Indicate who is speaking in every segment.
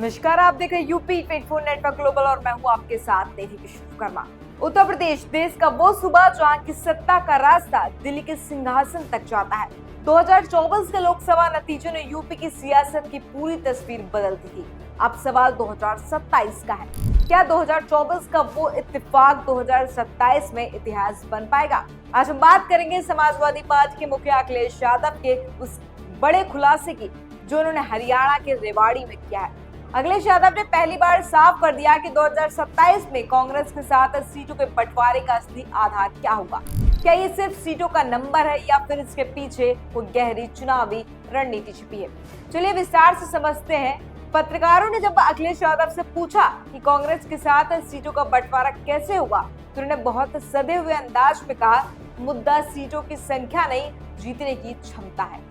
Speaker 1: नमस्कार, आप देख रहे हैं यूपी 24 नेटवर्क ग्लोबल और मैं हूं आपके साथ देवी विश्वकर्मा। उत्तर प्रदेश देश का वो सूबा जहां की सत्ता का रास्ता दिल्ली के सिंहासन तक जाता है। 2024 के लोकसभा नतीजों ने यूपी की सियासत की पूरी तस्वीर बदल दी थी। अब सवाल 2027 का है। क्या 2024 का वो इत्तेफाक 2027 में इतिहास बन पाएगा? आज हम बात करेंगे समाजवादी पार्टी के मुखिया अखिलेश यादव के उस बड़े खुलासे की जो उन्होंने हरियाणा के रेवाड़ी में किया है। अखिलेश यादव ने पहली बार साफ कर दिया कि 2027 में कांग्रेस के साथ सीटों के बंटवारे का असली आधार क्या होगा। क्या ये सिर्फ सीटों का नंबर है या फिर इसके पीछे कोई गहरी चुनावी रणनीति छिपी है? चलिए विस्तार से समझते हैं। पत्रकारों ने जब अखिलेश यादव से पूछा कि कांग्रेस के साथ सीटों का बंटवारा कैसे होगा तो उन्होंने बहुत सधे हुए अंदाज में कहा, मुद्दा सीटों की संख्या नहीं, जीतने की क्षमता है।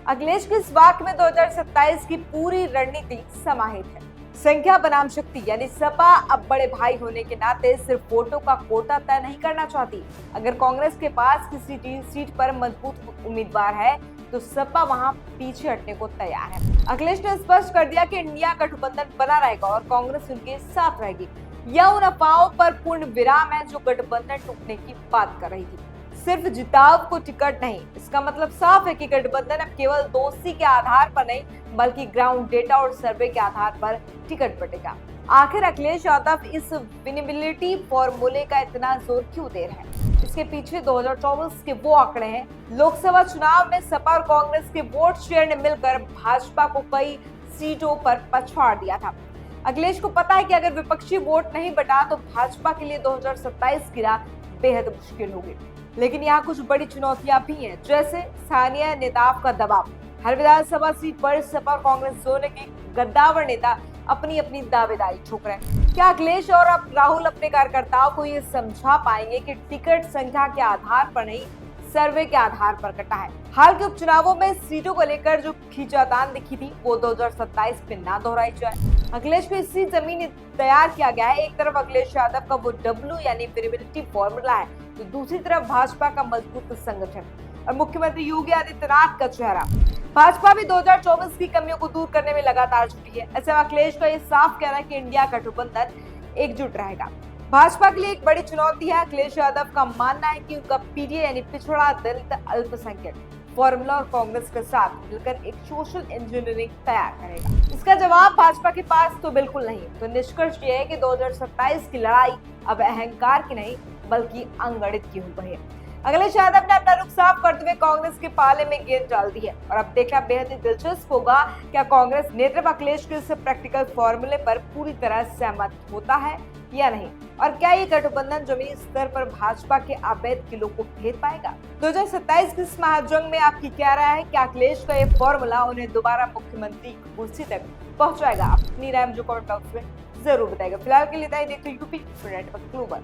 Speaker 1: अखिलेश के इस वाक्य में 2027 की पूरी रणनीति समाहित है। संख्या बनाम शक्ति, यानी सपा अब बड़े भाई होने के नाते सिर्फ वोटों का कोटा तय नहीं करना चाहती। अगर कांग्रेस के पास किसी सीट पर मजबूत उम्मीदवार है तो सपा वहां पीछे हटने को तैयार है। अखिलेश ने स्पष्ट कर दिया कि इंडिया गठबंधन बना रहेगा और कांग्रेस उनके साथ रहेगी। यह उन अफवाहों पर पूर्ण विराम है जो गठबंधन टूटने की बात कर रही थी। सिर्फ जिताव को टिकट नहीं, इसका मतलब साफ है कि गठबंधन अब केवल दोस्ती के आधार पर नहीं बल्कि ग्राउंड डेटा और सर्वे के आधार पर टिकट बटेगा। आखिर अखिलेश यादव इस विनेबिलिटी फॉर्मूले का इतना जोर क्यों दे रहे हैं? इसके पीछे 2024 के वो आंकड़े हैं। लोकसभा चुनाव में सपा और कांग्रेस के वोट शेयर ने मिलकर भाजपा को कई सीटों पर पछाड़ दिया था। अखिलेश को पता है कि अगर विपक्षी वोट नहीं बटा तो भाजपा के लिए 2027 की राह बेहद मुश्किल होगी। लेकिन यहाँ कुछ बड़ी चुनौतियां भी हैं, जैसे स्थानीय नेताओं का दबाव। हर विधानसभा सीट पर सपा और कांग्रेस दोनों के गद्दावर नेता अपनी अपनी दावेदारी ठोक रहे हैं। क्या अखिलेश और अब राहुल अपने कार्यकर्ताओं को ये समझा पाएंगे कि टिकट संख्या के आधार पर नहीं, सर्वे के आधार पर कटा है? हाल के उपचुनावों में सीटों को लेकर जो खींचातान दिखी थी वो 2027 में ना दोहराई जाए। अखिलेश को इसी जमीन तैयार किया गया है। एक तरफ अखिलेश यादव का वो डब्ल्यू यानी विनेबिलिटी फॉर्मूला है, तो दूसरी तरफ भाजपा का मजबूत संगठन और मुख्यमंत्री योगी आदित्यनाथ का चेहरा। भाजपा भी 2024 की कमियों को दूर करने में लगातार जुटी है। ऐसे में अखिलेश का ये साफ कहना है कि इंडिया गठबंधन एकजुट रहेगा। भाजपा के लिए एक बड़ी चुनौती है। अखिलेश यादव का मानना है कि उनका पीडीए यानी पिछड़ा दलित अल्पसंख्यक फॉर्मूला और कांग्रेस के साथ मिलकर एक सोशल इंजीनियरिंग तैयार करेगा। इसका जवाब भाजपा के पास तो बिल्कुल नहीं। तो निष्कर्ष ये है कि 2027 की लड़ाई अब अहंकार की नहीं बल्कि अंगणित की हो गई है। अखिलेश यादव ने अपना रुख साफ करते हुए कांग्रेस के पाले में गेंद डाल दी है और अब देखना बेहद ही दिलचस्प होगा क्या कांग्रेस नेतृत्व अखिलेश के इस प्रैक्टिकल फॉर्मूले पर पूरी तरह सहमत होता है या नहीं, और क्या ये गठबंधन जमीनी स्तर पर भाजपा के अवैध किलों को घेर पाएगा? 2027 की इस महाजंग में आपकी क्या राय है? क्या अखिलेश का ये फॉर्मूला उन्हें दोबारा मुख्यमंत्री की कुर्सी तक पहुंचाएगा? अपनी राय मुझे कमेंट बॉक्स में जरूर बताएगा। फिलहाल के लिए देखते यूपी नेटवर्क ग्लोबल।